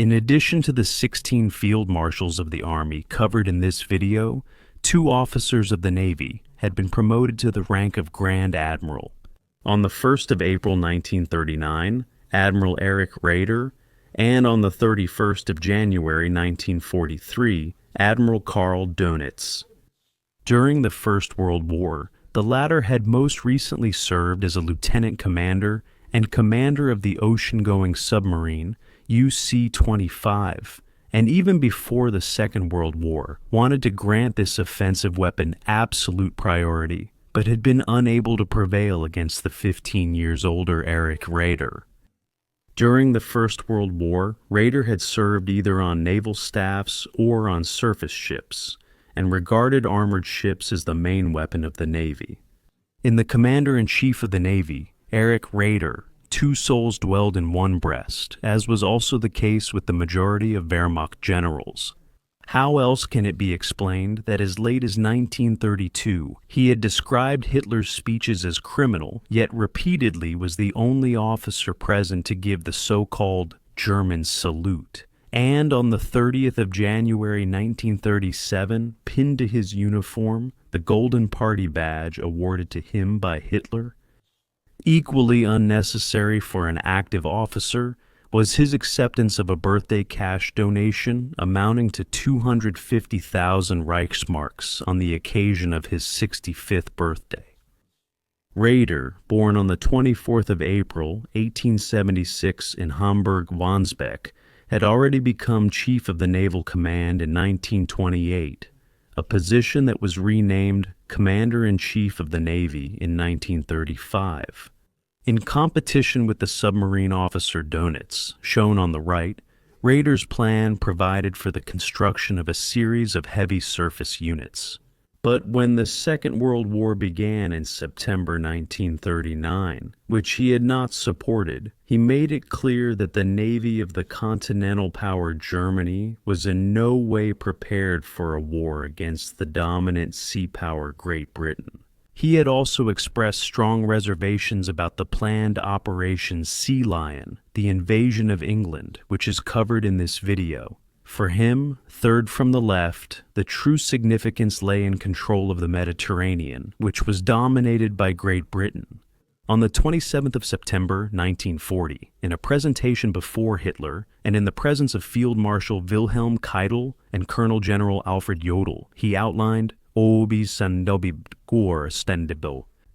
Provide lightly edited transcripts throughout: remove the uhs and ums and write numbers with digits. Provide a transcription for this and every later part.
In addition to the 16 field marshals of the Army covered in this video, 2 officers of the Navy had been promoted to the rank of Grand Admiral. On the 1st of April 1939, Admiral Erich Raeder, and on the 31st of January 1943, Admiral Karl Dönitz. During the First World War, the latter had most recently served as a lieutenant commander and commander of the ocean-going submarine UC-25, and even before the Second World War, wanted to grant this offensive weapon absolute priority, but had been unable to prevail against the 15 years older Erich Raeder. During the First World War, Raeder had served either on naval staffs or on surface ships, and regarded armored ships as the main weapon of the Navy. In the Commander-in-Chief of the Navy, Erich Raeder, 2 souls dwelled in one breast, as was also the case with the majority of Wehrmacht generals. How else can it be explained that as late as 1932, he had described Hitler's speeches as criminal, yet repeatedly was the only officer present to give the so-called German salute, and on the 30th of January 1937, pinned to his uniform, the Golden Party badge awarded to him by Hitler? Equally unnecessary for an active officer was his acceptance of a birthday cash donation amounting to 250,000 Reichsmarks on the occasion of his 65th birthday. Raeder, born on the 24th of April, 1876 in Hamburg-Wandsbek, had already become Chief of the Naval Command in 1928, a position that was renamed Commander-in-Chief of the Navy in 1935. In competition with the submarine officer Dönitz, shown on the right, Raeder's plan provided for the construction of a series of heavy surface units. But when the Second World War began in September 1939, which he had not supported, he made it clear that the Navy of the continental power Germany was in no way prepared for a war against the dominant sea power Great Britain. He had also expressed strong reservations about the planned Operation Sea Lion, the invasion of England, which is covered in this video. For him, third from the left, the true significance lay in control of the Mediterranean, which was dominated by Great Britain. On the 27th of September 1940, in a presentation before Hitler, and in the presence of Field Marshal Wilhelm Keitel and Colonel General Alfred Jodl, he outlined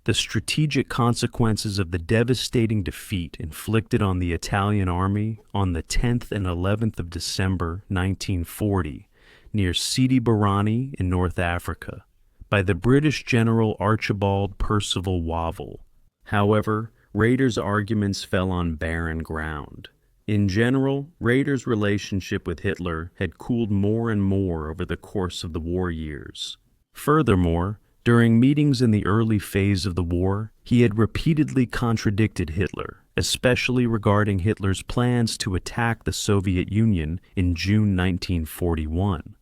the strategic consequences of the devastating defeat inflicted on the Italian army on the 10th and 11th of December 1940 near Sidi Barrani in North Africa by the British General Archibald Percival Wavell. However, Raeder's arguments fell on barren ground. In general, Raeder's relationship with Hitler had cooled more and more over the course of the war years. Furthermore, during meetings in the early phase of the war, he had repeatedly contradicted Hitler, especially regarding Hitler's plans to attack the Soviet Union in June 1941.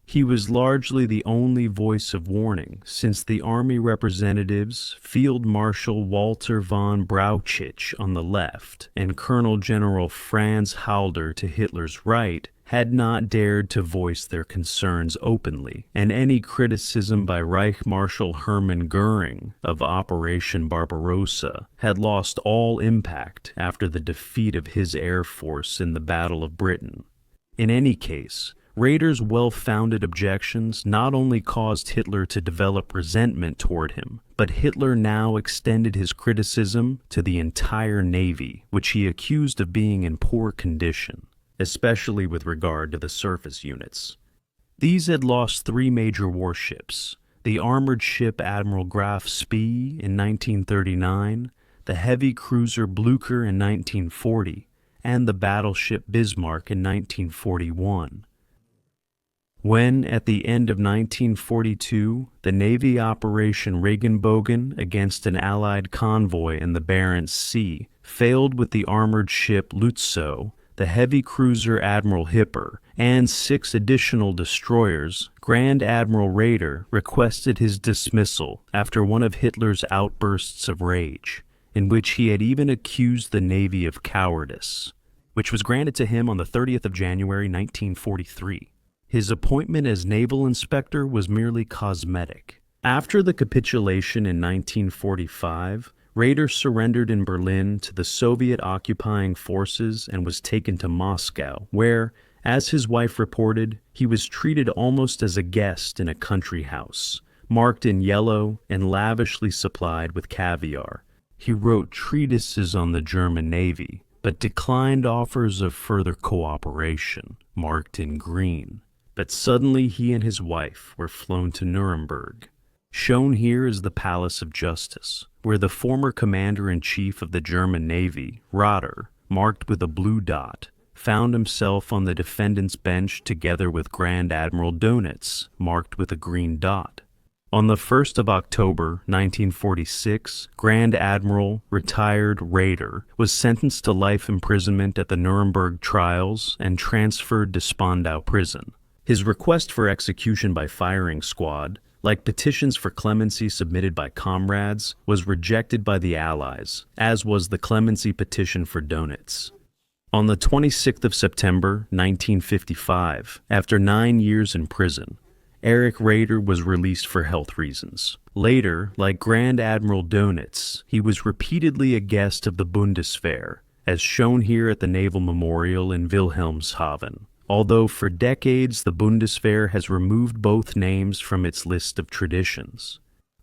He was largely the only voice of warning, since the Army representatives, Field Marshal Walter von Brauchitsch on the left and Colonel General Franz Halder to Hitler's right, had not dared to voice their concerns openly, and any criticism by Reich Marshal Hermann Göring of Operation Barbarossa had lost all impact after the defeat of his air force in the Battle of Britain. In any case, Raeder's well-founded objections not only caused Hitler to develop resentment toward him, but Hitler now extended his criticism to the entire Navy, which he accused of being in poor condition, especially with regard to the surface units. These had lost 3 major warships: the armored ship Admiral Graf Spee in 1939, the heavy cruiser Blücher in 1940, and the battleship Bismarck in 1941. When, at the end of 1942, the Navy Operation Regenbogen against an Allied convoy in the Barents Sea failed with the armored ship Lützow, the heavy cruiser Admiral Hipper, and 6 additional destroyers, Grand Admiral Raeder requested his dismissal after one of Hitler's outbursts of rage, in which he had even accused the Navy of cowardice. which was granted to him on the 30th of January 1943. His appointment as naval inspector was merely cosmetic. After the capitulation in 1945, Raeder surrendered in Berlin to the Soviet occupying forces and was taken to Moscow, where, as his wife reported, he was treated almost as a guest in a country house, marked in yellow and lavishly supplied with caviar. He wrote treatises on the German Navy, but declined offers of further cooperation, marked in green. But suddenly he and his wife were flown to Nuremberg. Shown here is the Palace of Justice, where the former commander-in-chief of the German Navy, Raeder, marked with a blue dot, found himself on the defendant's bench together with Grand Admiral Dönitz, marked with a green dot. On the 1st of October 1946, Grand Admiral retired Raeder was sentenced to life imprisonment at the Nuremberg trials and transferred to Spandau prison. His request for execution by firing squad, like petitions for clemency submitted by comrades, was rejected by the Allies, as was the clemency petition for Dönitz. On the 26th of September 1955, after 9 years in prison, Erich Raeder was released for health reasons. Later, like Grand Admiral Dönitz, he was repeatedly a guest of the Bundeswehr, as shown here at the Naval Memorial in Wilhelmshaven, although for decades the Bundeswehr has removed both names from its list of traditions.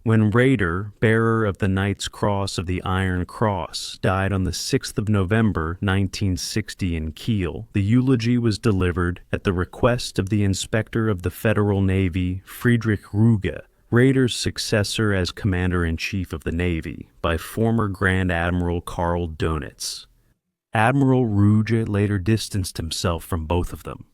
When Raeder, bearer of the Knight's Cross of the Iron Cross, died on the 6th of November 1960 in Kiel, the eulogy was delivered at the request of the Inspector of the Federal Navy, Erich Raeder, Raeder's successor as Commander-in-Chief of the Navy, by former Grand Admiral Karl Dönitz. Admiral Raeder later distanced himself from both of them.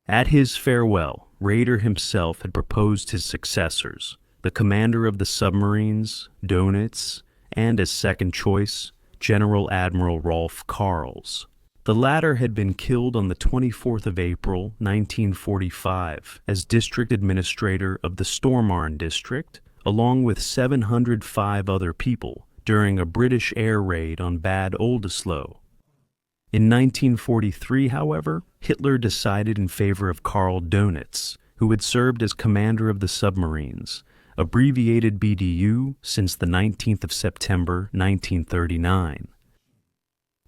At his farewell, Raeder himself had proposed his successors, the commander of the submarines, Dönitz, and as second choice, General Admiral Rolf Karls. The latter had been killed on the 24th of April, 1945, as district administrator of the Stormarn district, along with 705 other people, during a British air raid on Bad Oldesloe. In 1943, however, Hitler decided in favor of Karl Dönitz, who had served as commander of the submarines, abbreviated BDU since the 19th of September 1939.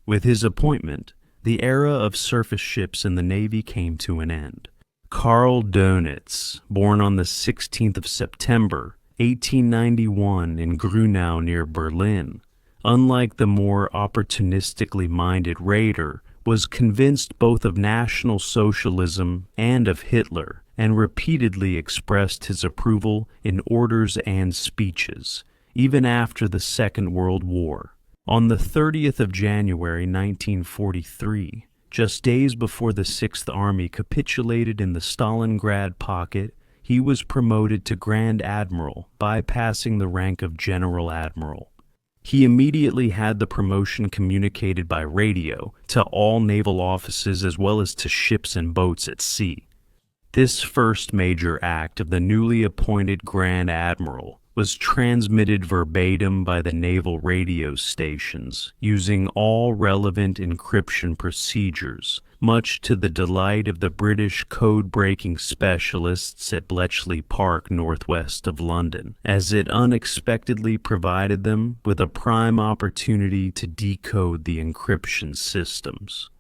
With his appointment, the era of surface ships in the Navy came to an end. Karl Dönitz, born on the 16th of September 1891 in Grünau near Berlin, unlike the more opportunistically minded Raeder, was convinced both of National Socialism and of Hitler, and repeatedly expressed his approval in orders and speeches, even after the Second World War. On the 30th of January 1943, just days before the Sixth Army capitulated in the Stalingrad pocket, he was promoted to Grand Admiral, bypassing the rank of General Admiral. He immediately had the promotion communicated by radio to all naval offices as well as to ships and boats at sea. This first major act of the newly appointed Grand Admiral was transmitted verbatim by the naval radio stations, using all relevant encryption procedures, much to the delight of the British code-breaking specialists at Bletchley Park, northwest of London, as it unexpectedly provided them with a prime opportunity to decode the encryption systems.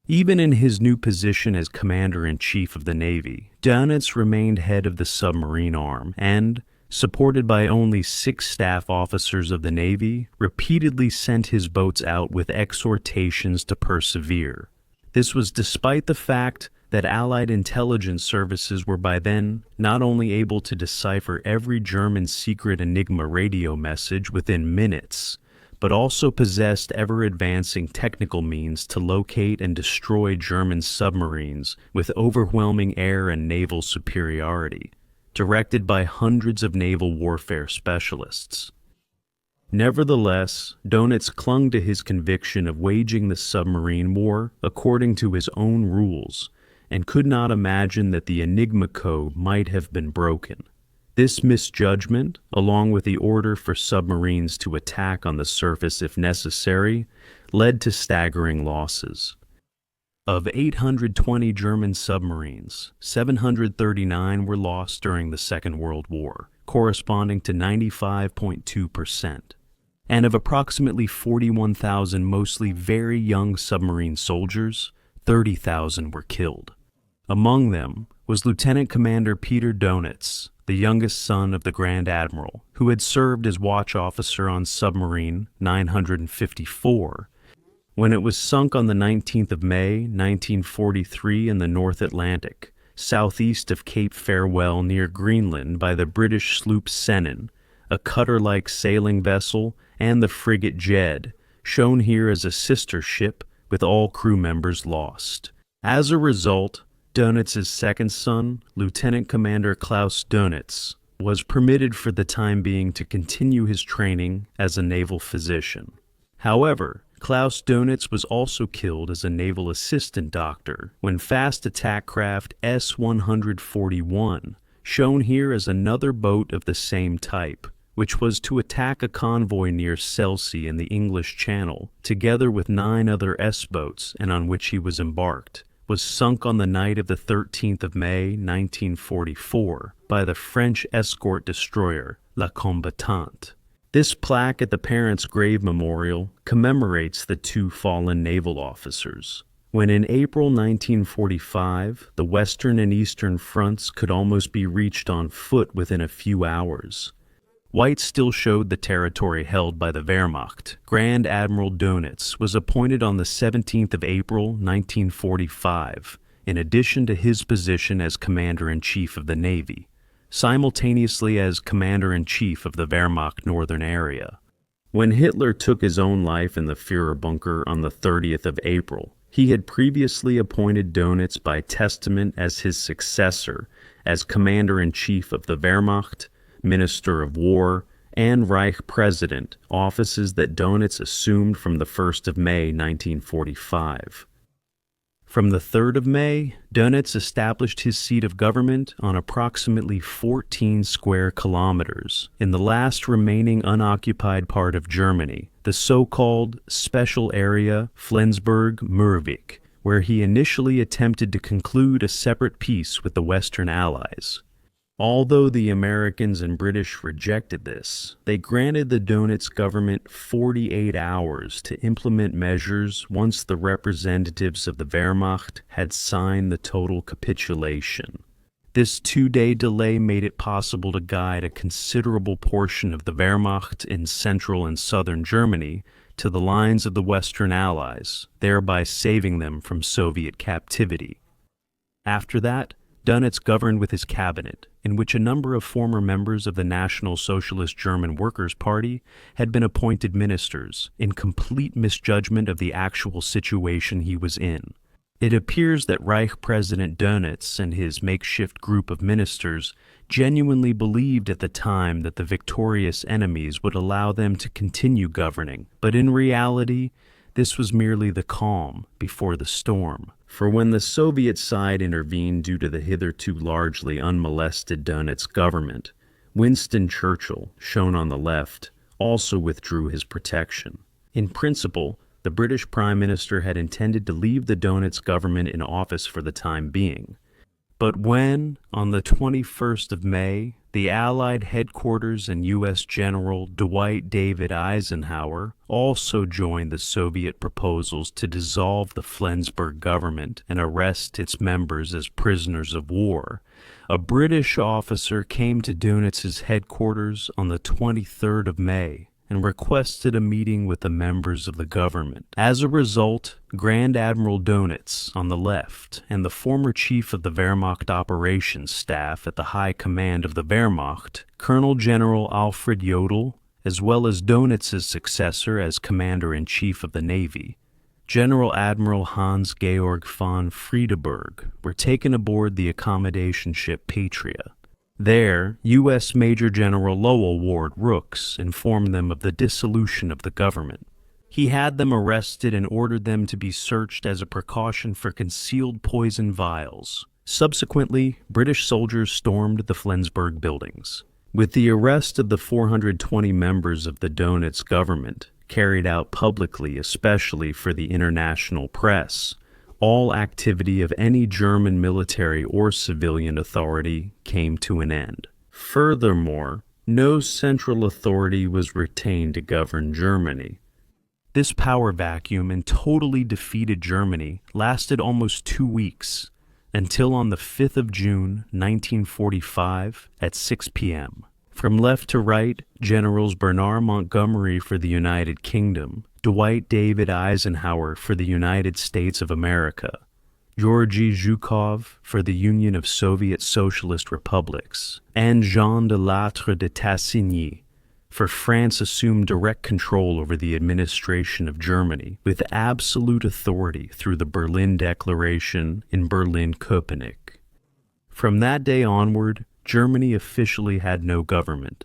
Even in his new position as Commander-in-Chief of the Navy, Dönitz remained head of the submarine arm and, supported by only 6 staff officers of the Navy, repeatedly sent his boats out with exhortations to persevere. This was despite the fact that Allied intelligence services were by then not only able to decipher every German secret Enigma radio message within minutes, but also possessed ever-advancing technical means to locate and destroy German submarines with overwhelming air and naval superiority, directed by hundreds of naval warfare specialists. Nevertheless, Dönitz clung to his conviction of waging the submarine war according to his own rules, and could not imagine that the Enigma code might have been broken. This misjudgment, along with the order for submarines to attack on the surface if necessary, led to staggering losses. Of 820 German submarines, 739 were lost during the Second World War, corresponding to 95.2%. And of approximately 41,000 mostly very young submarine soldiers, 30,000 were killed. Among them was Lieutenant Commander Peter Dönitz, the youngest son of the Grand Admiral, who had served as watch officer on submarine 954 when it was sunk on the 19th of May, 1943 in the North Atlantic, southeast of Cape Farewell near Greenland by the British sloop Seinen, a cutter-like sailing vessel, and the frigate Jed, shown here as a sister ship with all crew members lost. As a result, Dönitz's second son, Lieutenant Commander Klaus Dönitz, was permitted for the time being to continue his training as a naval physician. However, Klaus Dönitz was also killed as a naval assistant doctor when fast attack craft S-141, shown here as another boat of the same type, which was to attack a convoy near Selsey in the English Channel, together with 9 other S-boats and on which he was embarked, was sunk on the night of the 13th of May, 1944, by the French escort destroyer La Combattante. This plaque at the parents' grave memorial commemorates the 2 fallen naval officers. When in April 1945, the western and eastern fronts could almost be reached on foot within a few hours, White still showed the territory held by the Wehrmacht. Grand Admiral Dönitz was appointed on the 17th of April, 1945, in addition to his position as Commander-in-Chief of the Navy, simultaneously as Commander-in-Chief of the Wehrmacht Northern Area. When Hitler took his own life in the Führer bunker on the 30th of April, he had previously appointed Dönitz by testament as his successor as Commander-in-Chief of the Wehrmacht, Minister of War, and Reich President, offices that Dönitz assumed from the 1st of May, 1945. From the 3rd of May, Dönitz established his seat of government on approximately 14 square kilometers in the last remaining unoccupied part of Germany, the so-called Special Area Flensburg-Mürwik, where he initially attempted to conclude a separate peace with the Western Allies. Although the Americans and British rejected this, they granted the Dönitz government 48 hours to implement measures once the representatives of the Wehrmacht had signed the total capitulation. This 2-day delay made it possible to guide a considerable portion of the Wehrmacht in central and southern Germany to the lines of the Western Allies, thereby saving them from Soviet captivity. After that, Dönitz governed with his cabinet, in which a number of former members of the National Socialist German Workers' Party had been appointed ministers, in complete misjudgment of the actual situation he was in. It appears that Reich President Dönitz and his makeshift group of ministers genuinely believed at the time that the victorious enemies would allow them to continue governing, but in reality, this was merely the calm before the storm. For when the Soviet side intervened due to the hitherto largely unmolested Dönitz government, Winston Churchill, shown on the left, also withdrew his protection. In principle, the British Prime Minister had intended to leave the Dönitz government in office for the time being. But when, on the 21st of May, the Allied headquarters and U.S. General Dwight David Eisenhower also joined the Soviet proposals to dissolve the Flensburg government and arrest its members as prisoners of war, a British officer came to Dönitz's headquarters on the 23rd of May and requested a meeting with the members of the government. As a result, Grand Admiral Dönitz, on the left, and the former chief of the Wehrmacht operations staff at the high command of the Wehrmacht, Colonel General Alfred Jodl, as well as Dönitz's successor as Commander-in-Chief of the Navy, General Admiral Hans-Georg von Friedeberg, were taken aboard the accommodation ship Patria. There, U.S. Major General Lowell Ward Rooks informed them of the dissolution of the government. He had them arrested and ordered them to be searched as a precaution for concealed poison vials. Subsequently, British soldiers stormed the Flensburg buildings. With the arrest of the 420 members of the Dönitz government, carried out publicly especially for the international press, all activity of any German military or civilian authority came to an end. Furthermore, no central authority was retained to govern Germany. This power vacuum and totally defeated Germany lasted almost 2 weeks, until on the 5th of June, 1945, at 6 p.m. From left to right, Generals Bernard Montgomery for the United Kingdom, Dwight David Eisenhower for the United States of America, Georgy Zhukov for the Union of Soviet Socialist Republics, and Jean de Lattre de Tassigny for France assumed direct control over the administration of Germany with absolute authority through the Berlin Declaration in Berlin-Köpenick. From that day onward, Germany officially had no government.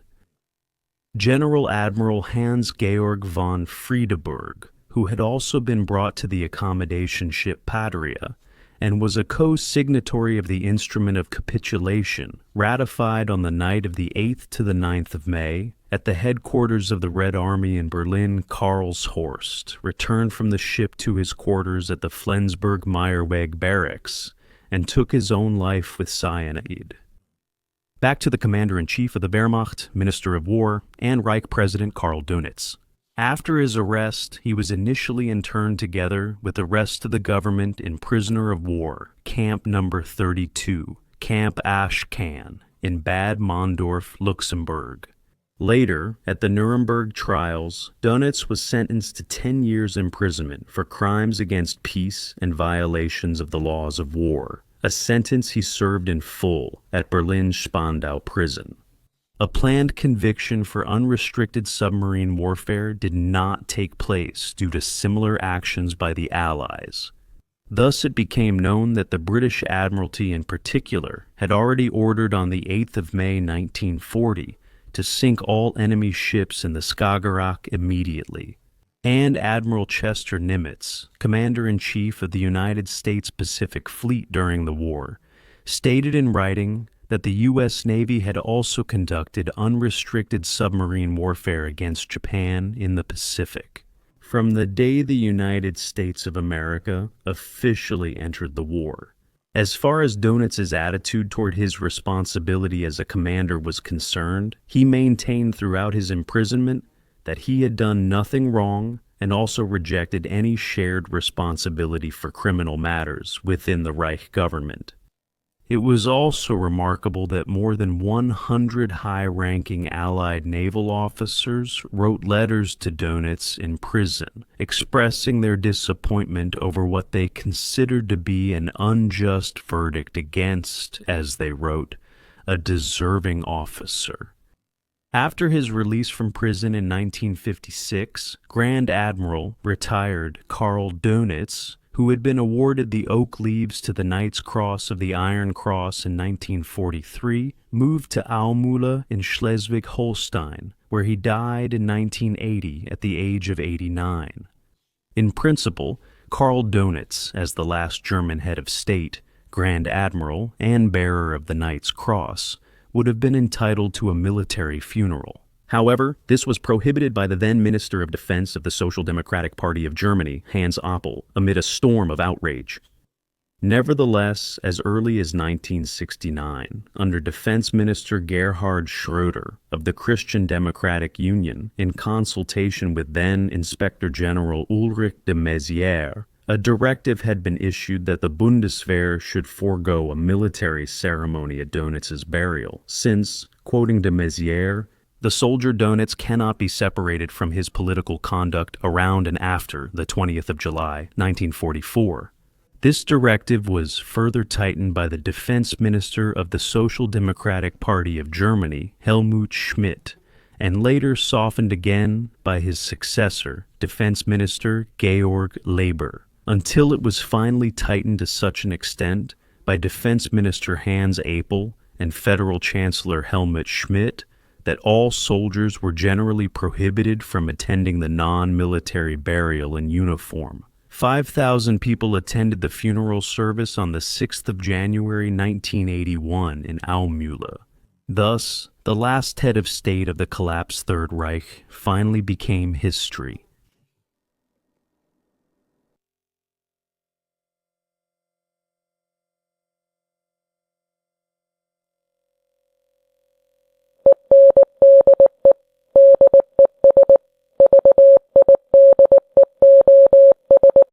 General Admiral Hans-Georg von Friedeburg, who had also been brought to the accommodation ship Patria, and was a co-signatory of the Instrument of Capitulation, ratified on the night of the 8th to the 9th of May, at the headquarters of the Red Army in Berlin, Karlshorst, returned from the ship to his quarters at the Flensburg Meierweg barracks, and took his own life with cyanide. Back to the Commander-in-Chief of the Wehrmacht, Minister of War, and Reich President Karl Dönitz. After his arrest, he was initially interned together with the rest of the government in prisoner of war, Camp No. 32, Camp Ashcan, in Bad Mondorf, Luxembourg. Later, at the Nuremberg trials, Dönitz was sentenced to 10 years imprisonment for crimes against peace and violations of the laws of war, a sentence he served in full at Berlin's Spandau prison. A planned conviction for unrestricted submarine warfare did not take place due to similar actions by the Allies. Thus it became known that the British Admiralty in particular had already ordered on the 8th of May 1940 to sink all enemy ships in the Skagerrak immediately. And Admiral Chester Nimitz, Commander-in-Chief of the United States Pacific Fleet during the war, stated in writing that the U.S. Navy had also conducted unrestricted submarine warfare against Japan in the Pacific. From the day the United States of America officially entered the war. As far as Dönitz's attitude toward his responsibility as a commander was concerned, he maintained throughout his imprisonment that he had done nothing wrong and also rejected any shared responsibility for criminal matters within the Reich government. It was also remarkable that more than 100 high-ranking Allied naval officers wrote letters to Dönitz in prison, expressing their disappointment over what they considered to be an unjust verdict against, as they wrote, a deserving officer. After his release from prison in 1956, Grand Admiral, retired Karl Dönitz, who had been awarded the Oak Leaves to the Knight's Cross of the Iron Cross in 1943, moved to Aumühle in Schleswig-Holstein, where he died in 1980 at the age of 89. In principle, Karl Dönitz, as the last German head of state, Grand Admiral, and bearer of the Knight's Cross, would have been entitled to a military funeral. However, this was prohibited by the then Minister of Defense of the Social Democratic Party of Germany, Hans Oppel, amid a storm of outrage. Nevertheless, as early as 1969, under Defense Minister Gerhard Schröder of the Christian Democratic Union, in consultation with then Inspector General Ulrich de Maizière, a directive had been issued that the Bundeswehr should forego a military ceremony at Dönitz's burial, since, quoting de Maizière, the soldier Dönitz cannot be separated from his political conduct around and after the 20th of July, 1944. This directive was further tightened by the defense minister of the Social Democratic Party of Germany, Helmut Schmidt, and later softened again by his successor, Defense Minister Georg Leber, until it was finally tightened to such an extent by Defense Minister Hans Apel and Federal Chancellor Helmut Schmidt that all soldiers were generally prohibited from attending the non-military burial in uniform. 5,000 people attended the funeral service on the 6th of January 1981 in Aumühle. Thus, the last head of state of the collapsed Third Reich finally became history.